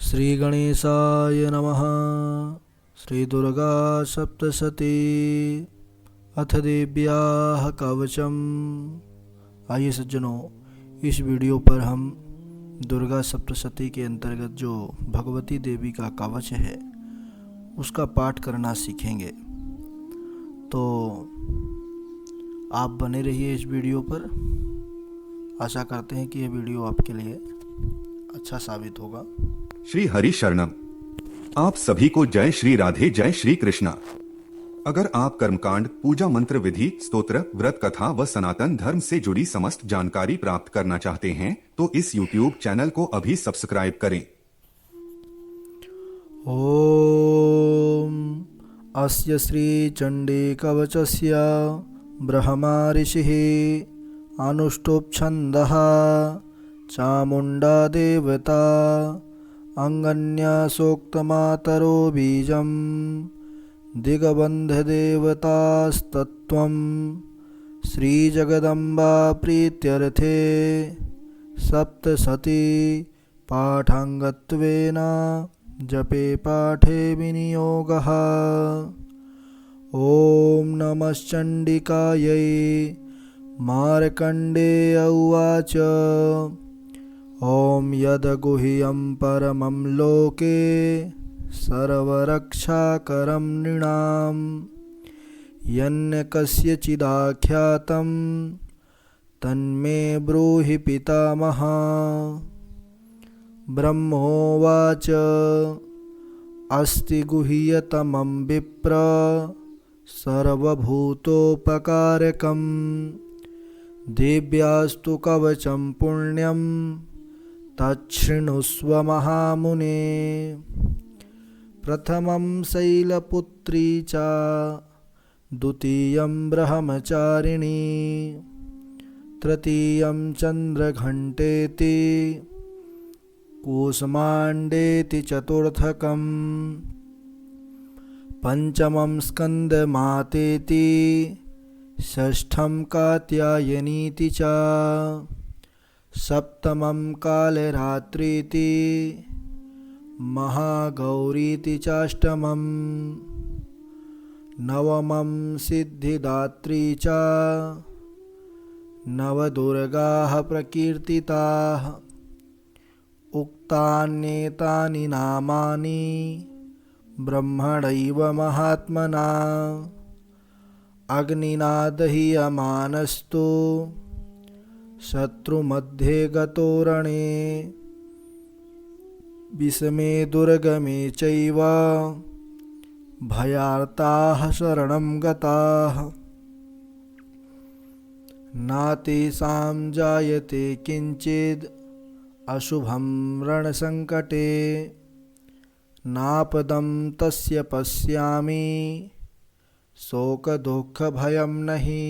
श्रीगणेशाय नमः। श्रीदुर्गा सप्तशती अथ देव्याः कवचम्। आइए सज्जनों, इस वीडियो पर हम दुर्गा सप्तशती के अंतर्गत जो भगवती देवी का कवच है उसका पाठ करना सीखेंगे। तो आप बने रहिए इस वीडियो पर। आशा करते हैं कि यह वीडियो आपके लिए अच्छा साबित होगा। श्री हरि शरणम। आप सभी को जय श्री राधे, जय श्री कृष्णा। अगर आप कर्मकांड, पूजा मंत्र विधि, स्तोत्र, व्रत कथा व सनातन धर्म से जुड़ी समस्त जानकारी प्राप्त करना चाहते हैं तो इस YouTube चैनल को अभी सब्सक्राइब करें। ओम अस्य श्री चंडी कवचस्य ब्रह्मा ऋषिः अनुष्टुप् छन्दः चामुण्डा देवता अंगन्यासोक्तमातरो बीजं दिग्बन्धदेवतास्तत्त्वं श्रीजगदम्बा प्रीत्यर्थे सप्तशती पाठाङ्गत्वेन जपे पाठे विनियोगः। ॐ नमश्चण्डिकायै। मार्कण्डेय उवाच ॐ यद्गुह्यं परमं लोके सर्वरक्षाकरं नृणां यन्न कस्यचिदाख्यातं तन्मे ब्रूहि पितामह। ब्रह्मोवाच अस्ति गुह्यतमं विप्र सर्वभूतोपकारकं देव्यास्तु कवचं पुण्यं तच्छृणुष्व महामुने। प्रथमं शैलपुत्री च द्वितीयं ब्रह्मचारिणी तृतीयं चन्द्रघण्टेति कूष्माण्डेति चतुर्थकम् पंचमं स्कन्दमातेति षष्ठं कात्यायनीति च सप्तमं कालरात्रीति महागौरीति चाष्टमम् नवमं सिद्धिदात्री च नवदुर्गाः प्रकीर्तिताः। उक्तान्येतानि नामानि ब्रह्मणैव महात्मना अग्निना दह्यमानस्तु शत्रुमध्ये गतो रणे विषमे दुर्गमे चैव भयार्ताः शरणं गताः। नातेषां जायते किंचिद् अशुभं रणसंकटे नापदं तस्य पश्यामि शोकदुःखभयं नहि।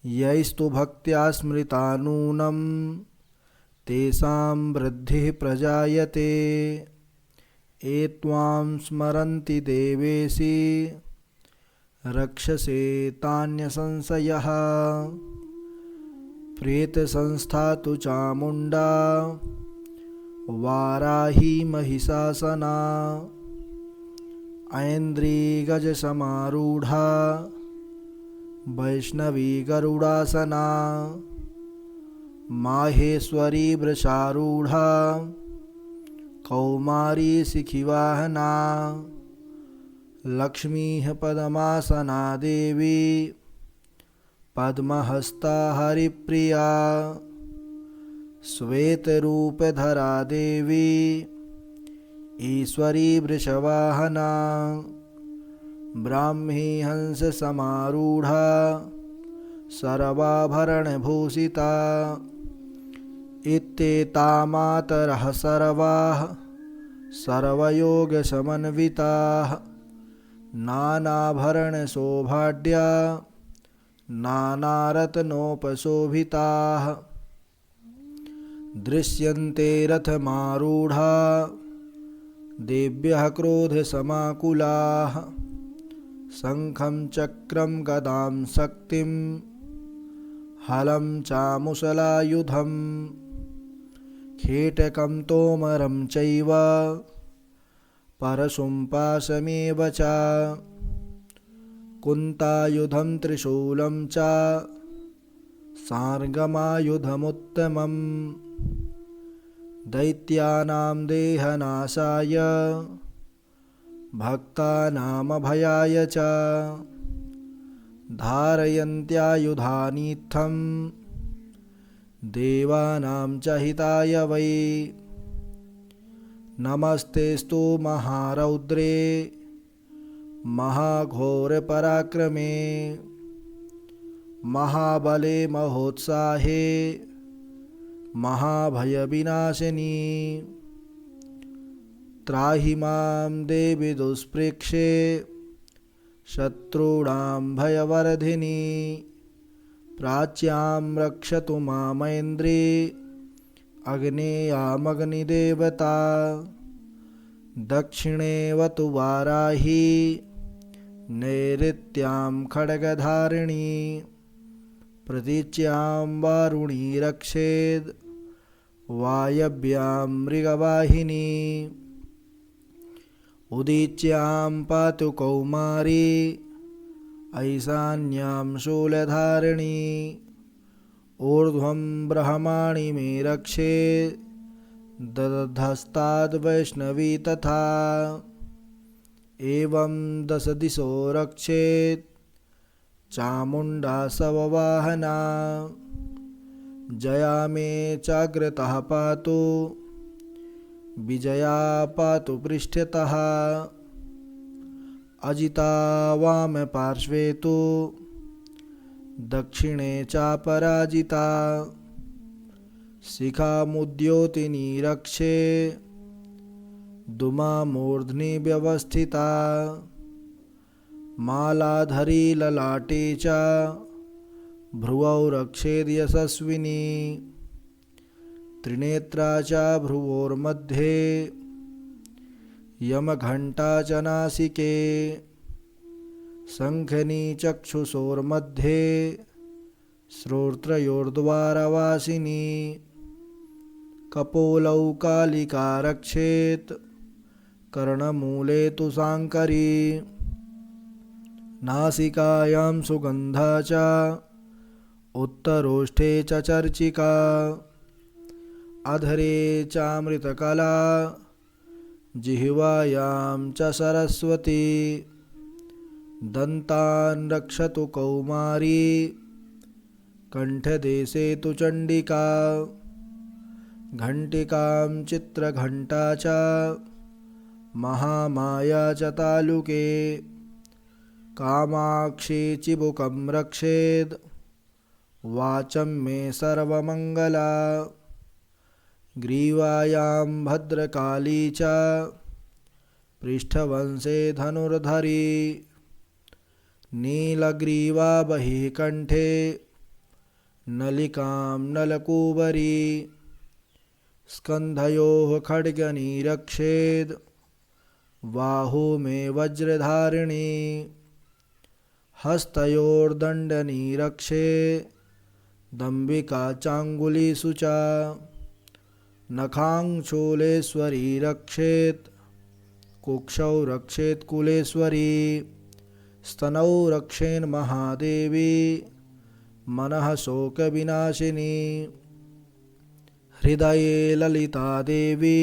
यैस्तु भक्त्या स्मृता नूनं तेषां वृद्धिः प्रजायते। ये त्वां स्मरन्ति देवेशि रक्षसे तान्यसंशयः। प्रेतसंस्था तु चामुण्डा वाराही महिषासना ऐन्द्री गजसमारूढ़ा वैष्णवी गरुडासना माहेश्वरी वृषारूढ़ा कौमारी शिखिवाहना लक्ष्मीः पद्मासना देवी पद्महस्ता हरिप्रिया श्वेतरूपधरा देवी ईश्वरी वृषवाहना ब्राह्मी हंससमारूढ़ा सर्वाभरणभूषिता। इत्येता मातरः सर्वाः सर्वयोगसमन्विताः नानाभरणशोभाढ्या नानारत्नोपशोभिताः। दृश्यन्ते रथमारूढ़ा देव्यः क्रोधसमाकुलाः शंखं चक्रं गदां शक्तिं हलं चामुशलायुधम् खेटकं तोमरं चैव परशुं पाशमेव च कुन्तायुधं त्रिशूलं च सार्गमायुधमुत्तमम् दैत्यानां देहनाशाय भक्तानामभयाय च धारयन्त्यायुधानीत्थं देवानां च हिताय वै नमस्तेस्तु महारौद्रे महाघोरपराक्रमे महाबले महोत्साहे महाभयविनाशिनी त्राहि मां देवि दुष्प्रेक्षे शत्रूणां भयवर्धिनी प्राच्यां रक्षतु मामैन्द्री अग्नेयामग्निदेवता दक्षिणेवतु वाराही नैऋत्यां खड्गधारिणी प्रतीच्यां वारुणी रक्षेद् वायव्यां मृगवाहिनी उदीच्यां पातु कौमारी ऐशान्यां शूलधारिणी ऊर्ध्वं ब्रह्माणि मे रक्षे दधस्ताद् वैष्णवी तथा एवं दश दिशो रक्षेत् चामुण्डा सववाहना जया मे चाग्रतः पातु विजया पातु पृष्ठतः अजिता वामपार्श्वे तु दक्षिणे चापराजिता शिखामुद्योतिनी रक्षे दुमामूर्ध्नि व्यवस्थिता मालाधरी ललाटे च भ्रुवौ रक्षेद् यशस्विनी त्रिनेत्रा च भ्रुवोर्मध्ये यमघण्टा च नासिके शङ्खनी चक्षुषोर्मध्ये श्रोत्रयोर्द्वारवासिनी कपोलौ कालिका रक्षेत् कर्णमूले तु शाङ्करी नासिकायां सुगन्धा च उत्तरोष्ठे च चर्चिका अधरे चामृतकला जिह्वायां च सरस्वती दन्तान् रक्षतु कौमारी कण्ठदेशे तु चण्डिका घण्टिकां चित्रघण्टा च महामाया च तालुके कामाक्षी चिबुकं रक्षेद् वाचं मे सर्वमङ्गला ग्रीवायां भद्रकाली च पृष्ठवंशे धनुर्धरी नीलग्रीवा बहिः कण्ठे नलिकां नलकूबरी स्कन्धयोः खड्गनी रक्षेद् बाहू मे वज्रधारिणी हस्तयोर्दण्डनी रक्षे दम्बिका चाङ्गुलीषु च नखाङ्शूलेश्वरी रक्षेत् कुक्षौ रक्षेत् कुलेश्वरी स्तनौ रक्षेन् महादेवी मनः शोकविनाशिनी हृदये ललिता देवी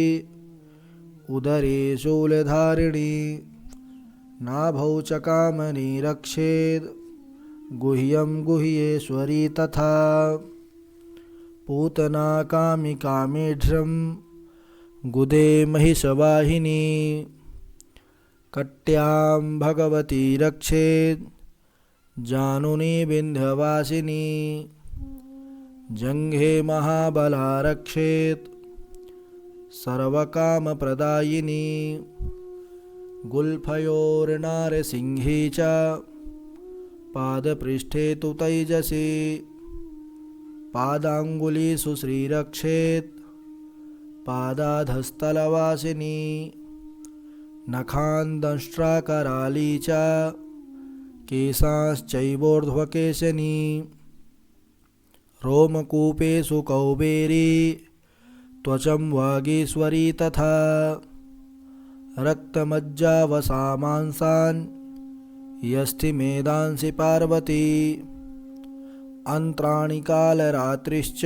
उदरे शूलधारिणी नाभौ च कामनी रक्षेद् गुह्यं गुह्येश्वरी तथा पूतना कामिका मेढ्रं गुदे महिषवाहिनी कट्यां भगवती रक्षेत् जानुनी विन्ध्यवासिनी जङ्घे महाबला रक्षेत् सर्वकामप्रदायिनी गुल्फयोर्नारसिंही च पादपृष्ठे तु तैजसी पादाङ्गुलीषु श्रीरक्षेत् पादाधस्तलवासिनी नखान्दंष्ट्राकराली च केशांश्चैवोर्ध्वकेशनी रोमकूपेषु कौबेरी त्वचं वागीश्वरी तथा रक्तमज्जावसामांसान् यस्थि मेदांसि पार्वती अन्त्राणि कालरात्रिश्च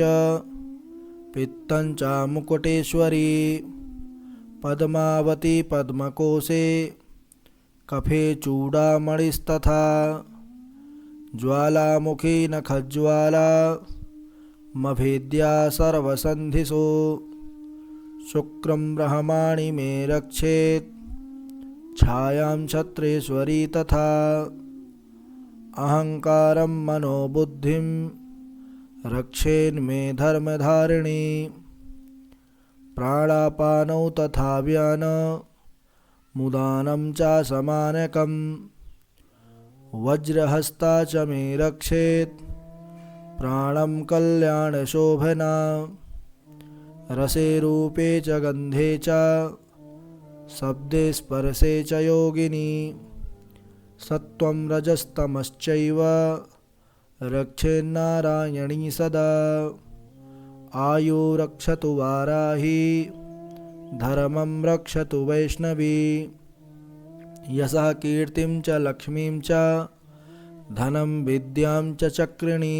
पित्तं च मुकुटेश्वरी पद्मावती पद्मकोशे कफे चूडामणिस्तथा ज्वालामुखी नखज्वाला मभेद्या सर्वसन्धिषु शुक्रं ब्रह्माणि मे रक्षेत् छायां क्षत्रेश्वरी तथा अहंकारं मनोबुद्धिं रक्षेन्मे धर्मधारिणी प्राणापानौ तथा व्यान मुदानं च समानकं वज्रहस्ता च मे रक्षेत् प्राणं कल्याणशोभना रसे रूपे च गन्धे च शब्दे स्पर्शे च योगिनी सत्त्वं रजस्तमश्चैव रक्षेन्नारायणी सदा आयु रक्षतु वाराही धर्मं रक्षतु वैष्णवी यशः कीर्तिं च लक्ष्मीं च धनं विद्यां च चक्रिणी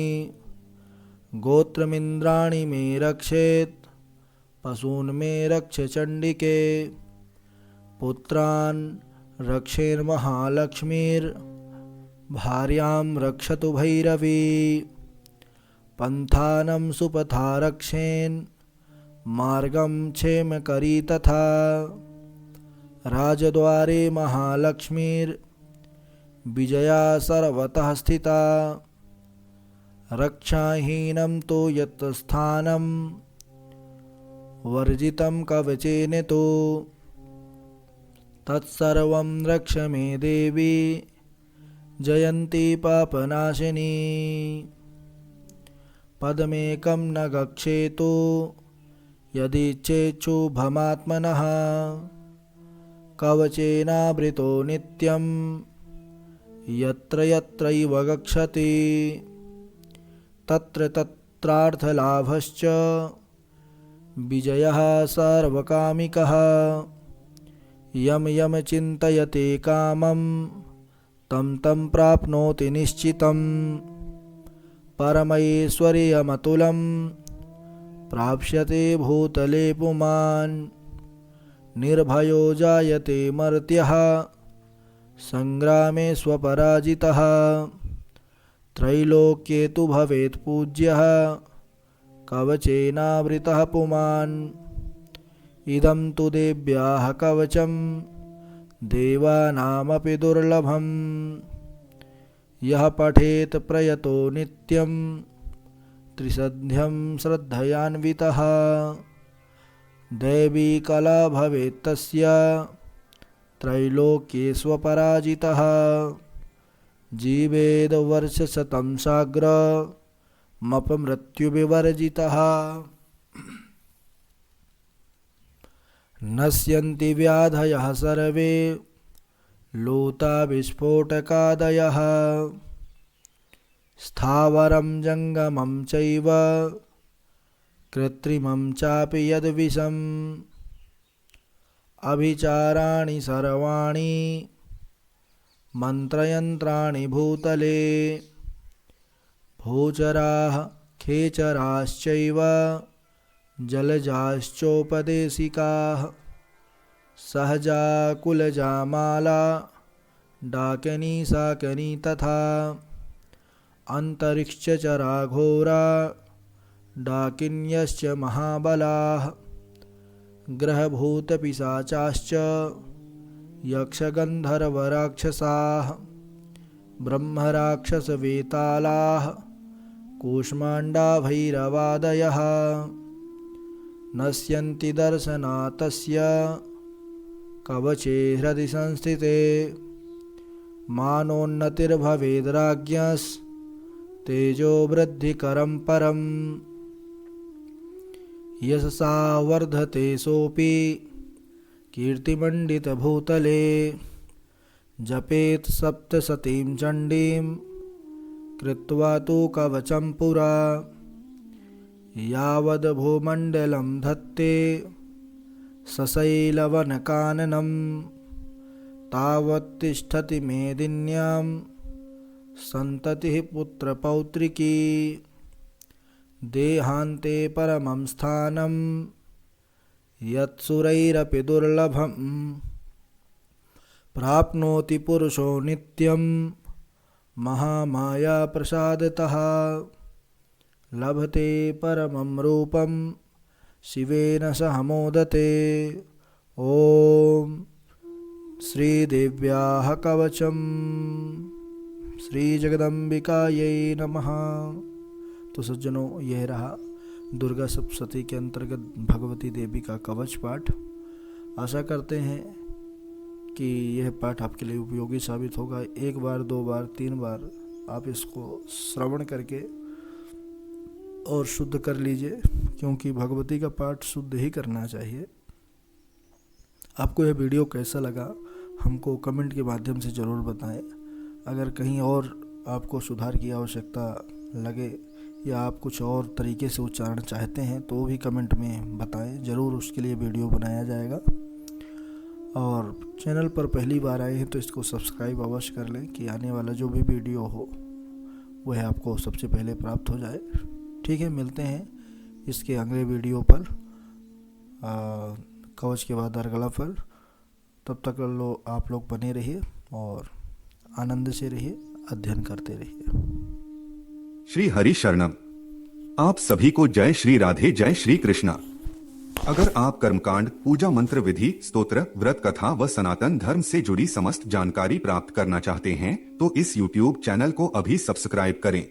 गोत्रमिन्द्राणि मे रक्षेत् पशून् मे रक्ष चण्डिके पुत्रान् रक्षेर्महालक्ष्मीर्भार्यां रक्षतु भैरवी पन्थानं सुपथा रक्षेन् मार्गं क्षेमकरी तथा राजद्वारे महालक्ष्मीर्विजया सर्वतः स्थिता रक्षाहीनं तु यत् स्थानं वर्जितं कवचेन तु तत्सर्वं रक्ष मे देवी जयन्ती पापनाशिनी पदमेकं न गच्छेतु यदि चेच्छुभमात्मनः कवचेनावृतो नित्यं यत्र यत्रैव गच्छति तत्र तत्रार्थलाभश्च विजयः सर्वकामिकः यम यम चिन्तयते कामं तं तं प्राप्नोति निश्चितं परमैश्वर्यमतुलं प्राप्स्यते भूतले पुमान् निर्भयो जायते मर्त्यः संग्रामे स्वपराजितः त्रैलोक्ये तु भवेत् पूज्यः कवचेनावृतः पुमान् इदं तु देव्याः कवचं देवानामपि दुर्लभं यः पठेत् प्रयतो नित्यं त्रिसन्ध्यं श्रद्धयान्वितः दैवी कला भवेत् तस्य त्रैलोक्ये स्वपराजितः जीवेद वर्षशतं साग्रमपमृत्युविवर्जितः नश्यन्ति व्याधयः सर्वे लूता विस्फोटकादयः स्थावरं जङ्गमं चैव कृत्रिमं चापि यद्विषम् अभिचाराणि सर्वाणि मन्त्रयन्त्राणि भूतले भूचराः खेचराश्चैव जलजाश्चोपदेशिकाः सहजा कुलजामाला डाकिनी शाकिनी तथा अन्तरिक्षचरा घोरा डाकिन्यश्च महाबलाः ग्रहभूतपिशाचाश्च यक्षगन्धर्वराक्षसाः ब्रह्मराक्षसवेतालाः कूष्माण्डा भैरवादयः नश्यन्ति दर्शनात् तस्य कवचे हृदि संस्थिते मानोन्नतिर्भवेद्राज्ञस्तेजो वृद्धिकरं परम् यशसा वर्धते सोऽपि कीर्तिमण्डितभूतले जपेत् सप्तशतीं चण्डीं कृत्वा तु कवचं पुरा यावद् भूमण्डलं धत्ते सशैलवनकाननं तावत् तिष्ठति मेदिन्यां सन्ततिः पुत्रपौत्रिकी। देहान्ते परमं स्थानं यत्सुरैरपि दुर्लभं प्राप्नोति पुरुषो नित्यं महामाया प्रसादतः। लभते परमं रूपं शिवेन सह मोदते। ॐ श्रीदेव्याः कवचम् श्रीजगदम्बिकायै नमः। तो सज्जनों, यह रहा दुर्गा सप्तशती के अंतर्गत भगवती देवी का कवच पाठ। आशा करते हैं कि यह पाठ आपके लिए उपयोगी साबित होगा। एक बार, दो बार, तीन बार आप इसको श्रवण करके और शुद्ध कर लीजिए, क्योंकि भगवती का पाठ शुद्ध ही करना चाहिए। आपको यह वीडियो कैसा लगा हमको कमेंट के माध्यम से ज़रूर बताएं। अगर कहीं और आपको सुधार की आवश्यकता लगे या आप कुछ और तरीके से उच्चारण चाहते हैं तो भी कमेंट में बताएं, ज़रूर उसके लिए वीडियो बनाया जाएगा। और चैनल पर पहली बार आए हैं तो इसको सब्सक्राइब अवश्य कर लें कि आने वाला जो भी वीडियो हो वह आपको सबसे पहले प्राप्त हो जाए। ठीक है, मिलते हैं इसके अगले वीडियो पर, कवच के बाद अर्गला पर। तब तक आप लोग बने रहिए और आनंद से रहिए, अध्ययन करते रहिए। श्री हरि शरणम। आप सभी को जय श्री राधे, जय श्री कृष्णा। अगर आप कर्मकांड, पूजा मंत्र विधि, स्तोत्र, व्रत कथा व सनातन धर्म से जुड़ी समस्त जानकारी प्राप्त करना चाहते हैं तो इस YouTube चैनल को अभी सब्सक्राइब करें